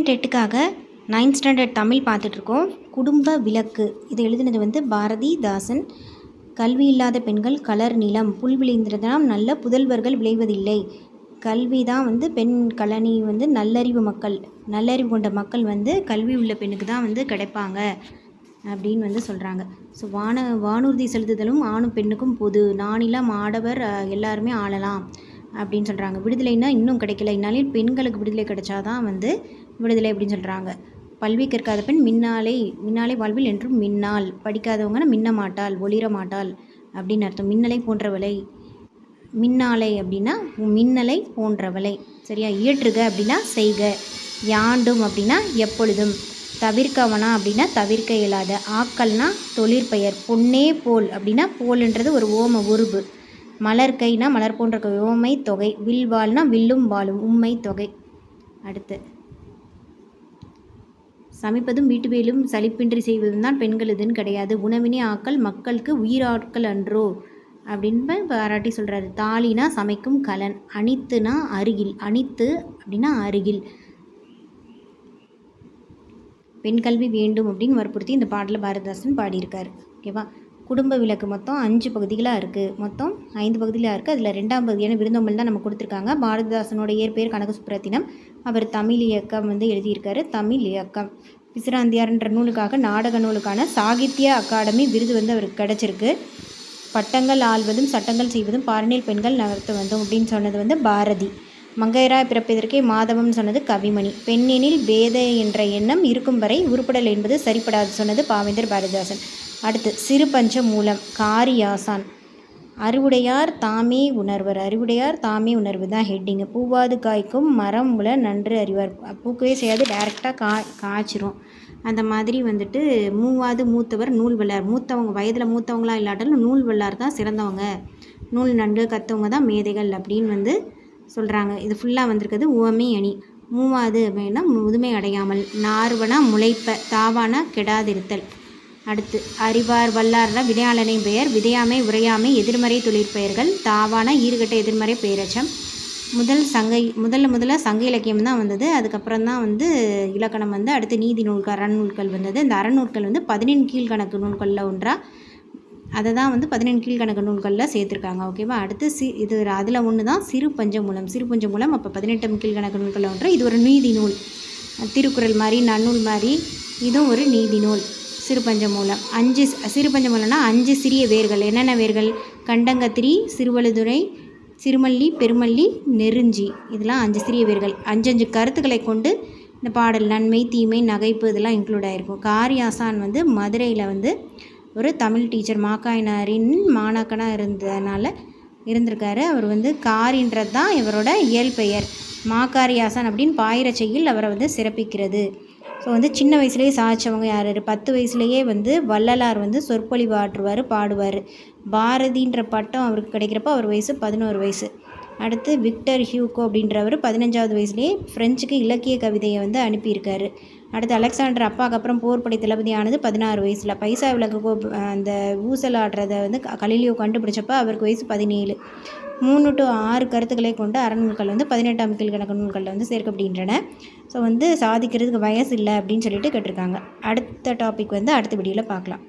டெட்டுக்காக 9th standard Tamil பார்த்துட்ருக்கோம். குடும்ப விளக்கு இதை எழுதினது வந்து பாரதிதாசன். கல்வி இல்லாத பெண்கள் கலர் நிலம், புல் விளைந்திருந்தால் நல்ல புதல்வர்கள் விளைவதில்லை. கல்வி தான் வந்து பெண் கழனி, வந்து நல்லறிவு மக்கள், நல்லறிவு கொண்ட மக்கள் வந்து கல்வி உள்ள பெண்ணுக்கு தான் வந்து கிடைப்பாங்க அப்படின்னு வந்து சொல்கிறாங்க. ஸோ வானூர்தி செலுத்துதலும் ஆணும் பெண்ணுக்கும் பொது, நானிலம் ஆடவர் எல்லாருமே ஆளலாம் அப்படின்னு சொல்கிறாங்க. விடுதலைன்னா இன்னும் கிடைக்கல, இந்நாளில் பெண்களுக்கு விடுதலை கிடைச்சாதான் வந்து விடுதலை அப்படின்னு சொல்கிறாங்க. கல்வி கற்காத பெண் மின்னாலே வாழ்வில் என்றும் மின்னாள், படிக்காதவங்கன்னா மின்ன மாட்டாள், ஒளிர மாட்டாள் அப்படின்னு அர்த்தம். மின்னலை போன்றவளை, மின்னாலை அப்படின்னா மின்னலை போன்றவளை, சரியா. இயற்றுக அப்படின்னா செய்க, யாண்டும் அப்படின்னா எப்பொழுதும், தவிர்க்கவனா அப்படின்னா தவிர்க்க இயலாத, ஆக்கல்னா தொழிற்பெயர், பொன்னே போல் அப்படின்னா போல்ன்றது ஒரு ஓம உருபு, மலர்கைனா மலர் போன்ற ஓமை தொகை, வில்வாள்னா வில்லும் வாழும் உண்மை தொகை. அடுத்து சமைப்பதும் வீட்டு வேலும் சலிப்பின்றி செய்வதும் தான் பெண்கள் இதுன்னு கிடையாது. உணவினே ஆக்கள் மக்களுக்கு உயிராட்கள் அன்றோ அப்படின்னு பாராட்டி சொல்கிறாரு. தாலினா சமைக்கும் கலன், அணித்துனா அருகில், அணித்து அப்படின்னா அருகில். பெண் கல்வி வேண்டும் அப்படின்னு வற்புறுத்தி இந்த பாடலில் பாரதிதாசன் பாடியிருக்கார். ஓகேவா. குடும்ப விளக்கு மொத்தம் 5 பகுதிகளாக இருக்குது, மொத்தம் 5 பகுதிகளாக இருக்குது. அதில் 2ஆம் பகுதியான விருந்தோம்பல் தான் நம்ம கொடுத்துருக்காங்க. பாரதிதாசனோட இயற்பெயர் கனக சுப்புரத்தினம். அவர் தமிழ் இயக்கம் வந்து எழுதியிருக்காரு. தமிழ் இயக்கம். பிசிராந்தியார்ன்ற நூலுக்காக நாடக நூலுக்கான சாகித்ய அகாடமி விருது வந்து அவருக்கு கிடச்சிருக்கு. பட்டங்கள் ஆள்வதும் சட்டங்கள் செய்வதும் பாரணியில் பெண்கள் நகர்த்து வந்தோம் அப்படின்னு சொன்னது வந்து பாரதி. மங்கையராய் பிறப்பதற்கே மாதவம் சொன்னது கவிமணி. பெண்ணெனில் பேத என்ற எண்ணம் இருக்கும் வரை உருப்படல் என்பது சரிப்படாது சொன்னது பாவேந்தர் பாரதிதாசன். அடுத்து சிறு பஞ்ச மூலம் காரியாசான். அறிவுடையார் தாமே உணர்வர், அறிவுடையார் தாமே உணர்வு தான் ஹெட்டிங்கு. பூவாது காய்க்கும் மரம் உல நன்று அறிவார், பூக்கவே செய்யாது, டைரெக்டாக காய்ச்சிரும். அந்த மாதிரி வந்துட்டு மூவாது மூத்தவர் நூல் வல்லார், மூத்தவங்க வயதில் மூத்தவங்களாம் இல்லாட்டாலும் நூல் வல்லார் தான் சிறந்தவங்க, நூல் நன்கு கற்றவங்க தான் மேதைகள் அப்படின்னு வந்து சொல்கிறாங்க. இது ஃபுல்லாக வந்திருக்கிறது உவமை அணி. மூவாது அப்படின்னா முதுமை அடையாமல், நார்வனா முளைப்ப, தாவானா கெடாதிருத்தல். அடுத்து அறிவார் வல்லார்னா வினையாளனை பெயர், விதையாமை உரையாமை எதிர்மறை தொழிற்பெயர்கள், தாவான ஈறுகட்ட எதிர்மறை பெயரச்சம். முதல்ல சங்க இலக்கியம் தான் வந்தது, அதுக்கப்புறம் தான் வந்து இலக்கணம் வந்து, அடுத்து நீதி நூல்கள் அறநூல்கள் வந்தது. இந்த அறநூல்கள் வந்து 14 கீழ்கணக்கு நூல்களில் ஒன்றா, அதை தான் வந்து 14 கீழ்கணக்கு நூல்களில் சேர்த்துருக்காங்க. ஓகேவா. அடுத்து இது அதில் ஒன்று தான் சிறு பஞ்சமூலம். சிறு பஞ்சமூலம் அப்போ 18 கீழ்கணக்கு நூல்களில் ஒன்று. இது ஒரு நீதி நூல், திருக்குறள் மாதிரி நன்னூல் மாதிரி இதுவும் ஒரு நீதி நூல். சிறு பஞ்சமூலம் 5 சிறு பஞ்சமூலம்னா 5 சிறிய வேர்கள். என்னென்ன வேர்கள்? கண்டங்கத்திரி, சிறுவழுதுறை, சிறுமல்லி, பெருமல்லி, நெருஞ்சி, இதெல்லாம் 5 சிறிய வேர்கள். 5 கருத்துக்களை கொண்டு இந்த பாடல் நன்மை தீமை நகைப்பு இதெல்லாம் இன்க்ளூட் ஆகிருக்கும். காரியாசான் வந்து மதுரையில் வந்து ஒரு தமிழ் டீச்சர், மாக்காயினாரின் மாணாக்கனாக இருந்திருக்காரு. அவர் வந்து காரின்றது தான் இவரோட இயல்பெயர். மாக்காரியாசான் அப்படின்னு பாயிரச்செய்யில் அவரை வந்து சிறப்பிக்கிறது. ஸோ வந்து சின்ன வயசுலேயே சாதிச்சவங்க யார்? 10 வயசுலேயே வந்து வள்ளலார் வந்து சொற்பொழிவு ஆற்றுவார், பாடுவார். பாரதின்ற பட்டம் அவருக்கு கிடைக்கிறப்ப அவர் வயசு 11 வயசு. அடுத்து விக்டர் ஹியூகோ அப்படின்றவர் 15வது வயசுலேயே ஃப்ரெஞ்சுக்கு இலக்கிய கவிதையை வந்து அனுப்பியிருக்காரு. அடுத்து அலெக்சாண்டர் அப்பாவுக்கு அப்புறம் போர்ப்படை தளபதி ஆனது 16 வயசில். பைசா விளக்கு அந்த ஊசல் ஆடுறதை வந்து கலிலியோ கண்டுபிடிச்சப்போ அவருக்கு வயசு 17. 3 to 6 கருத்துக்களை கொண்ட அறநூல்கள் வந்து 18ஆம் கீழ்கணக்கு நூல்களில் வந்து சேர்க்கப்படுகின்றன. ஸோ வந்து சாதிக்கிறதுக்கு வயசு இல்லை அப்படின்னு சொல்லிட்டு கேட்டிருக்காங்க. அடுத்த டாபிக் வந்து அடுத்த வீடியோவில் பார்க்கலாம்.